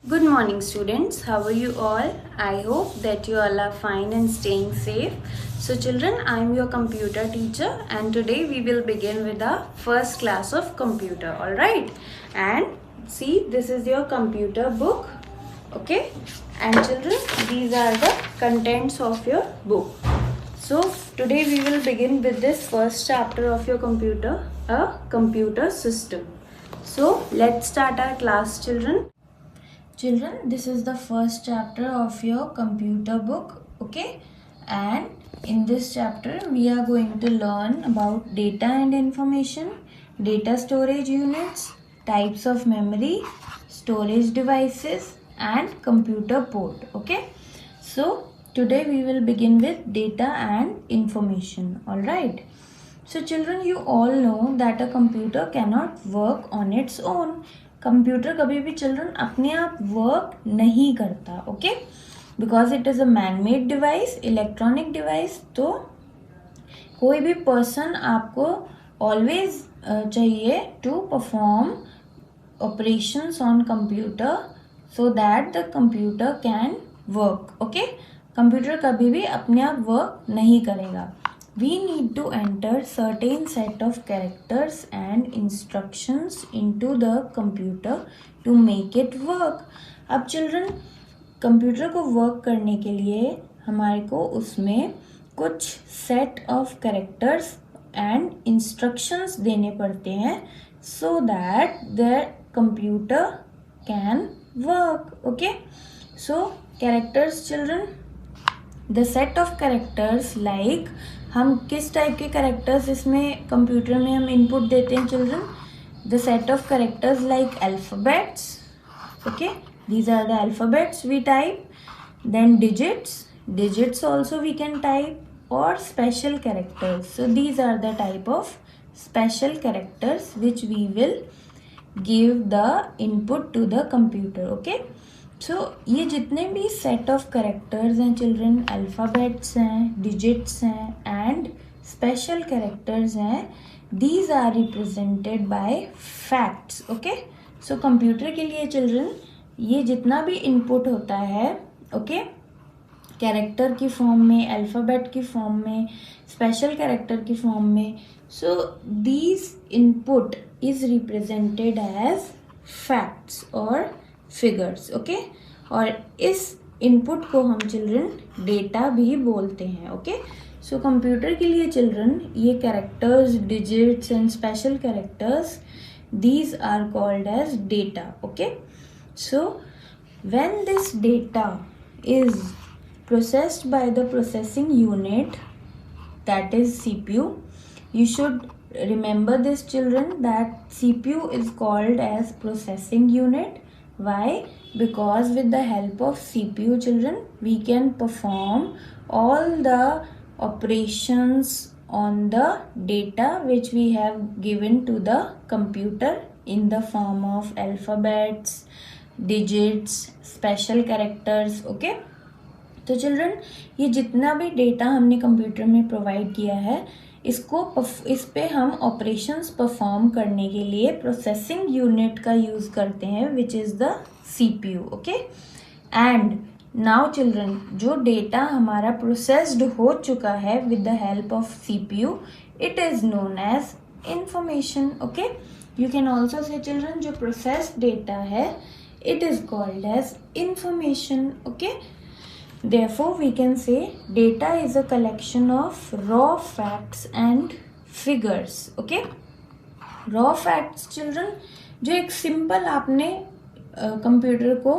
Good morning, students. How are you all? I hope that you all are fine and staying safe. So children, I am your computer teacher and today we will begin with the first class of computer. Alright? And see, this is your computer book. Okay? And children, these are the contents of your book. So today we will begin with this first chapter of your computer, a computer system. So let's start our class, children. Children, this is the first chapter of your computer book, okay? And in this chapter, we are going to learn about data and information, data storage units, types of memory, storage devices, and computer port, okay? So, today we will begin with data and information, alright? So children, you all know that a computer cannot work on its own. Computer कभी भी children अपने आप work नहीं करता, okay, because it is a man made device, electronic device. तो कोई भी person आपको ऑलवेज चाहिए to perform operations on computer so that the computer can work, okay. Computer कभी भी अपने आप वर्क नहीं करेगा. We need to enter certain set of characters and instructions into the computer to make it work. अब children, computer को work करने के लिए हमारे को उसमें कुछ set of characters and instructions देने पड़ते हैं so that the computer can work. Okay? So characters, children, the set of characters like हम किस टाइप के करेक्टर्स इसमें कंप्यूटर में हम इनपुट देते हैं children. The set of characters like alphabets, okay, these are the alphabets we type. Then digits also we can type, और special characters. So these are the type of special characters which we will give the input to the computer, okay. So ये जितने भी set of characters हैं children, alphabets हैं, digits हैं and special characters हैं, these are represented by facts, okay. So computer के लिए children ये जितना भी इनपुट होता है, ओके, कैरेक्टर की फॉर्म में, अल्फ़ाबेट की फॉर्म में, स्पेशल कैरेक्टर की फॉर्म में, so these input is represented as facts और फिगर्स, ओके. और इस इनपुट को हम चिल्ड्रन डेटा भी बोलते हैं, ओके. सो कंप्यूटर के लिए चिल्ड्रन ये characters, digits and special characters, these are called as data, okay. So when this data is processed by the processing unit, that is CPU, you should remember this children that CPU is called as processing unit. Why? Because with the help of CPU children we can perform all the operations on the data which we have given to the computer in the form of alphabets, digits, special characters, okay. तो children ये जितना भी data हमने computer में provide किया है, इस पे हम ऑपरेशंस परफॉर्म करने के लिए प्रोसेसिंग यूनिट का यूज़ करते हैं which is the CPU, okay. And now children जो डेटा हमारा प्रोसेस्ड हो चुका है with the help of CPU, it is known as information, okay. You can also say children जो प्रोसेस्ड डेटा है it is called as information, okay. Therefore, we can say data is a collection of raw facts and figures, okay. Raw facts children, जो एक simple आपने computer को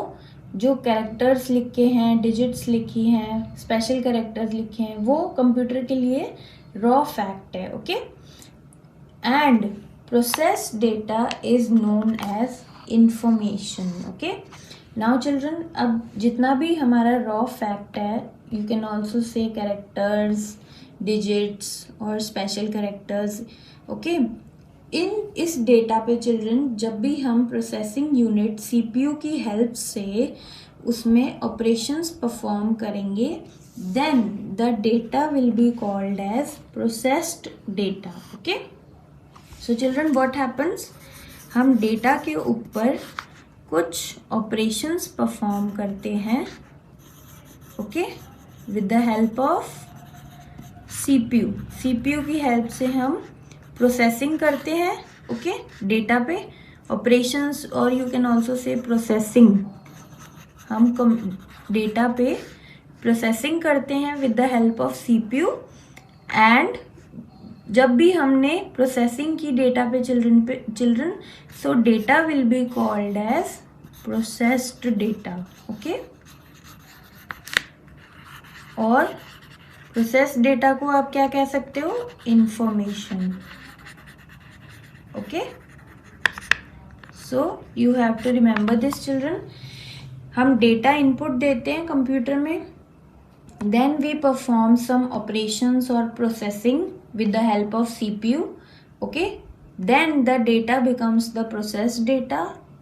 जो characters लिखे हैं, digits लिखी हैं, स्पेशल कैरेक्टर्स लिखे हैं, वो कंप्यूटर के लिए रॉ फैक्ट है, okay. And processed data is known as information, okay. Now children अब जितना भी हमारा रॉ फैक्ट है, you can also say characters, digits और स्पेशल कैरेक्टर्स, ओके. इस डेटा पे चिल्ड्रन जब भी हम प्रोसेसिंग यूनिट CPU की हेल्प से उसमें ऑपरेशंस परफॉर्म करेंगे, then the data will be called as processed data, okay. So children what happens, हम डेटा के ऊपर कुछ ऑपरेशंस परफॉर्म करते हैं, okay, with the help of CPU. CPU की हेल्प से हम प्रोसेसिंग करते हैं, ओके, डेटा पे ऑपरेशंस, और you can also say processing. हम डेटा पे प्रोसेसिंग करते हैं with the help of CPU. And जब भी हमने प्रोसेसिंग की डेटा पे children, so data will be called as processed data, okay. और प्रोसेस डेटा को आप क्या कह सकते हो, information, okay. So you have to remember this children. हम डेटा इनपुट देते हैं कंप्यूटर में, then we perform some operations और processing with the help of CPU, okay, then the data becomes the processed data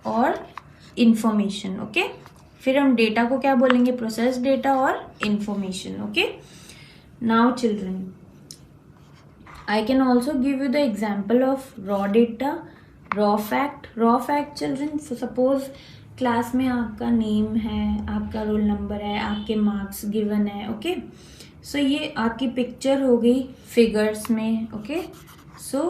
और information, okay। फिर हम data को क्या बोलेंगे, processed data और information, okay। Now children, I can also give you the example of raw data, raw fact children। So suppose class में आपका name है, आपका रोल नंबर है, आपके मार्क्स गिवन है, ओके। सो ये आपकी पिक्चर हो गई फिगर्स में, ओके। सो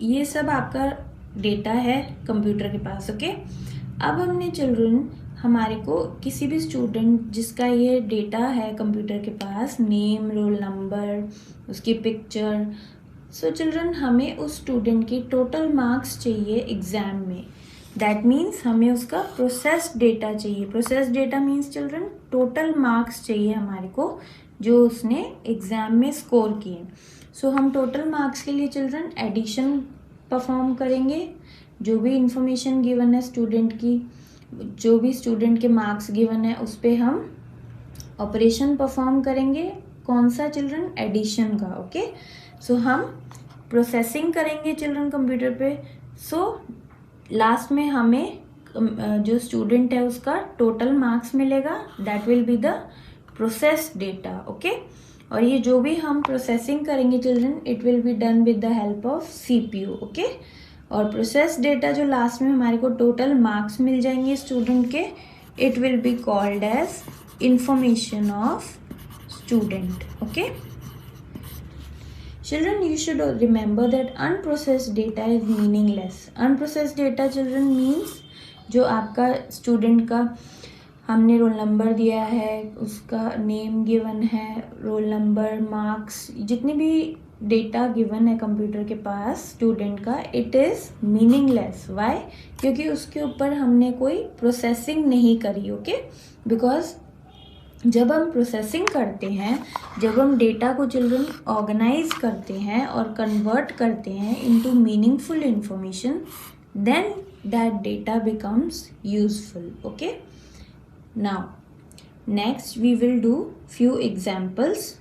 ये सब आपका डेटा है कंप्यूटर के पास, ओके। अब हमने चिल्ड्रन, हमारे को किसी भी स्टूडेंट जिसका ये डेटा है कंप्यूटर के पास, नेम, रोल नंबर, उसकी पिक्चर, सो चिल्ड्रन हमें उस स्टूडेंट की टोटल मार्क्स चाहिए एग्जाम में। दैट मीन्स हमें उसका प्रोसेस्ड डेटा चाहिए। Processed data means children total marks चाहिए हमारे को जो उसने एग्ज़ाम में स्कोर किए। सो हम टोटल मार्क्स के लिए चिल्ड्रन एडिशन परफॉर्म करेंगे। जो भी इंफॉर्मेशन गिवन है स्टूडेंट की, जो भी स्टूडेंट के मार्क्स गिवन है, उस पर हम ऑपरेशन परफॉर्म करेंगे। कौन सा चिल्ड्रन, एडिशन का, ओके। सो हम प्रोसेसिंग करेंगे चिल्ड्रन कंप्यूटर पे। सो लास्ट में हमें जो स्टूडेंट है उसका टोटल मार्क्स मिलेगा, that will be the processed data, okay. और ये जो भी हम प्रोसेसिंग करेंगे children, it will be done with the help of CPU, okay. और प्रोसेस्ड डेटा जो लास्ट में हमारे को टोटल मार्क्स मिल जाएंगे स्टूडेंट के, it will be called as information of student, okay. Children, you should remember that unprocessed data is meaningless. Unprocessed data children means जो आपका स्टूडेंट का हमने रोल नंबर दिया है, उसका नेम गिवन है, रोल नंबर, मार्क्स, जितनी भी डेटा गिवन है कंप्यूटर के पास स्टूडेंट का, इट इज़ मीनिंगलेस। वाई? क्योंकि उसके ऊपर हमने कोई प्रोसेसिंग नहीं करी, ओके। बिकॉज जब हम प्रोसेसिंग करते हैं, जब हम डेटा को चिल्ड्रन ऑर्गेनाइज करते हैं और कन्वर्ट करते हैं into meaningful information, then that data becomes useful, okay. Now next we will do few examples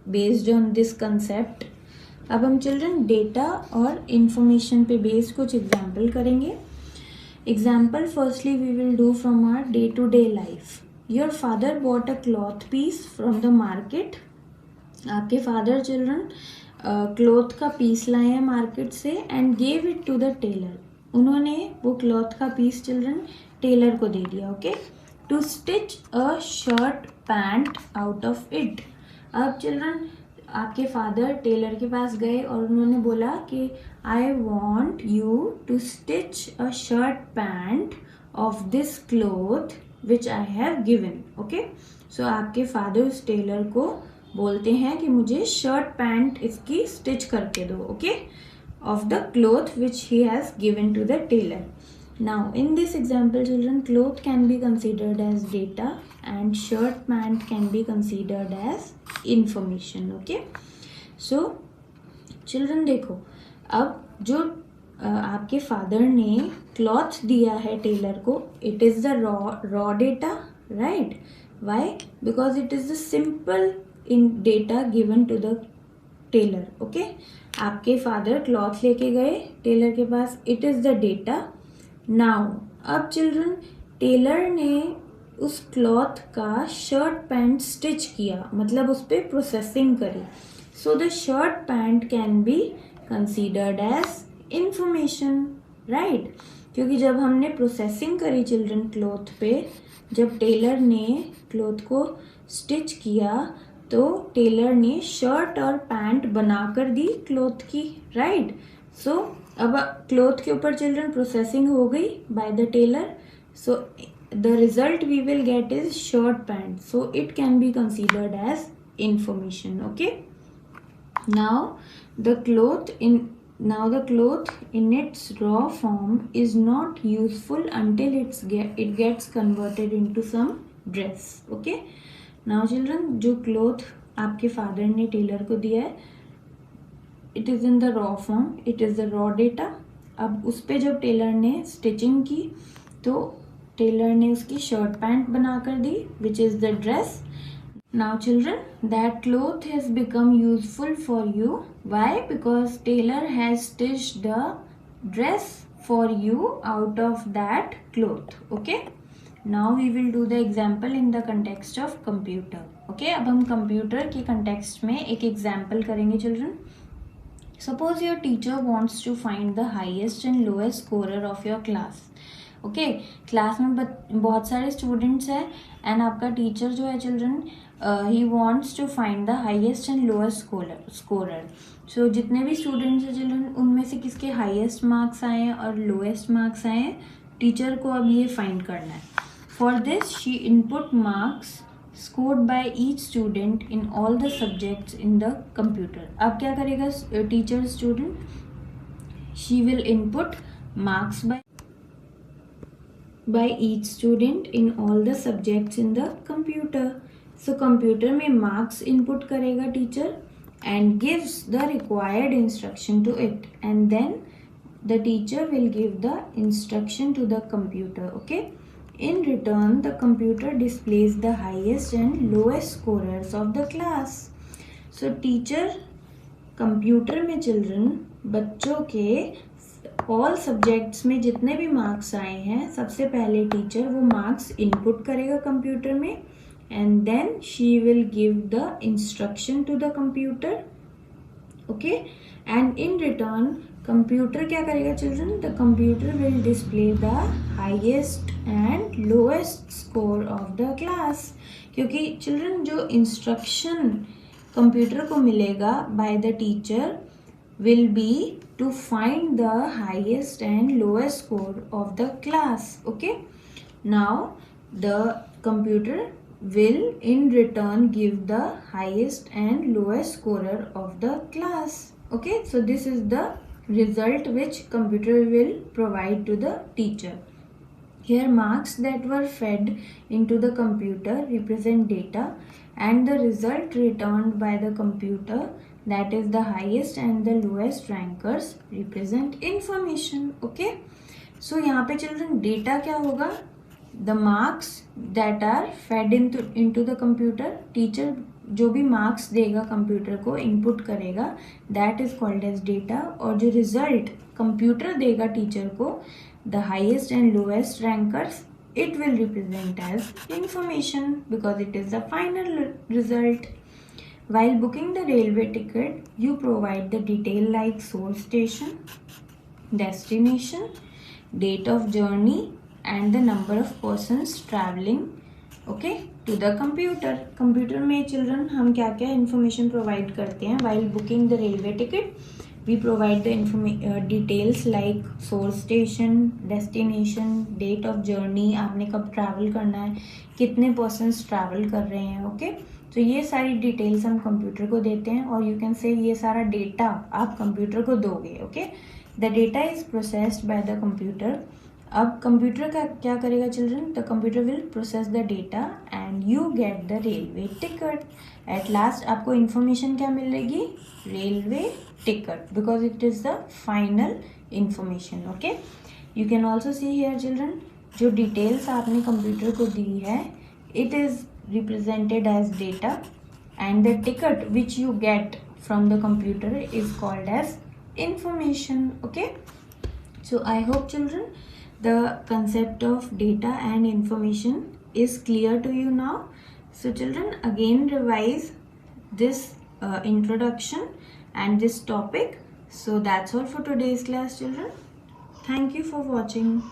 based on this concept. अब हम चिल्ड्रन डेटा और इंफॉर्मेशन पे बेस्ड कुछ एग्जाम्पल करेंगे। Example firstly we will do from our day to day life. Your father bought a cloth piece from the market. आपके father children cloth का piece लाए हैं मार्केट से and gave it to the tailor. उन्होंने वो cloth का piece children Taylor को दे दिया, okay, to stitch a shirt pant out of it. अब चिल्ड्रन आपके फादर टेलर के पास गए और उन्होंने बोला कि I want you to stitch a shirt pant of this cloth which I have given, okay. So आपके फादर उस टेलर को बोलते हैं कि मुझे शर्ट पैंट इसकी स्टिच करके दो, okay, of the cloth which he has given to the tailor. Now in this example children, cloth can be considered as data and shirt pant can be considered as information, okay. So children देखो, अब जो आपके father ने cloth दिया है tailor को, it is the raw data, right? Why? Because it is the simple in data given to the tailor, okay. आपके father cloth लेके गए टेलर के पास, it is the data. Now अब चिल्ड्रन टेलर ने उस क्लॉथ का शर्ट पैंट स्टिच किया, मतलब उस पर प्रोसेसिंग करी। So the shirt pant can be considered as information, right? क्योंकि जब हमने प्रोसेसिंग करी चिल्ड्रन क्लॉथ पे, जब टेलर ने क्लॉथ को स्टिच किया तो टेलर ने शर्ट और पैंट बनाकर दी क्लॉथ की, राइट। सो अब क्लॉथ के ऊपर चिल्ड्रन प्रोसेसिंग हो गई by the tailor, so the result we will get is shirt pant, so it can be considered as information. Okay, now the cloth in its raw form is not useful until it gets converted into some dress. Okay, now children, जो cloth आपके father ने Taylor को दिया है, it is in the raw form, it is the raw data. अब उस पे जब टेलर ने स्टिचिंग की तो टेलर ने उसकी शर्ट पैंट बनाकर दी, which is the dress. Now children, that cloth has become useful for you. Why? Because tailor has stitched the dress for you out of that cloth. Okay, now we will do the example in the context of computer. Okay, अब हम computer के context में एक example करेंगे children. Suppose your teacher wants to find the highest and lowest scorer of your class. Okay, class में बहुत सारे students हैं एंड आपका टीचर जो है children, he wants to find the highest and lowest scorer. So जितने भी students हैं चिल्ड्रन, उनमें से किसके हाईएस्ट मार्क्स आए हैं और लोएस्ट मार्क्स आए हैं, टीचर को अब ये फाइंड करना है. For this she input marks scored by each student in all the subjects in the computer. अब क्या करेगा teacher student, she will input marks by each student in all the subjects in the computer. So computer में marks input करेगा teacher and gives the required instruction to it, and then the teacher will give the instruction to the computer. Okay, in return the computer displays the highest and lowest scorers of the class. So teacher computer में children बच्चों के all subjects में जितने भी marks आए हैं, सबसे पहले टीचर वो मार्क्स इनपुट करेगा कंप्यूटर में, and then she will give the instruction to the computer. Okay, and in return computer क्या करेगा children, the computer will display the highest and lowest score of the class. क्योंकि children जो instruction computer को मिलेगा by the teacher will be to find the highest and lowest score of the class. Okay, now the computer will in return give the highest and lowest scorer of the class. Okay, so this is the result which computer will provide to the teacher. Here marks that were fed into the computer represent data, and the result returned by the computer, that is the highest and the lowest rankers, represent information. Okay, so यहाँ पे children data क्या होगा, the marks that are fed into the computer. teacher जो भी marks देगा computer को, input करेगा, that is called as data. और जो result कंप्यूटर देगा टीचर को, the highest and lowest rankers, it will represent as information because it is the final result. While booking the railway ticket, you provide the detail like source station, destination, date of journey, and the number of persons traveling, okay, to the computer. Computer में children हम क्या क्या information provide करते हैं while booking the railway ticket? We provide the details like source station, destination, date of journey, आपने कब travel करना है, कितने persons travel कर रहे हैं. okay, तो ये सारी डिटेल्स हम कंप्यूटर को देते हैं, और यू कैन से ये सारा डेटा आप कंप्यूटर को दोगे. Okay, the data is processed by the computer. अब कंप्यूटर का क्या करेगा children, the computer will process the data and you get the railway ticket. At last आपको इन्फॉर्मेशन क्या मिलेगी, railway ticket, because it is the final information. Okay, you can also see here children, जो details आपने computer को दी है, it is represented as data, and the ticket which you get from the computer is called as information. Okay, so I hope children the concept of data and information is clear to you now. So children, again revise this introduction and this topic. So that's all for today's class children. Thank you for watching.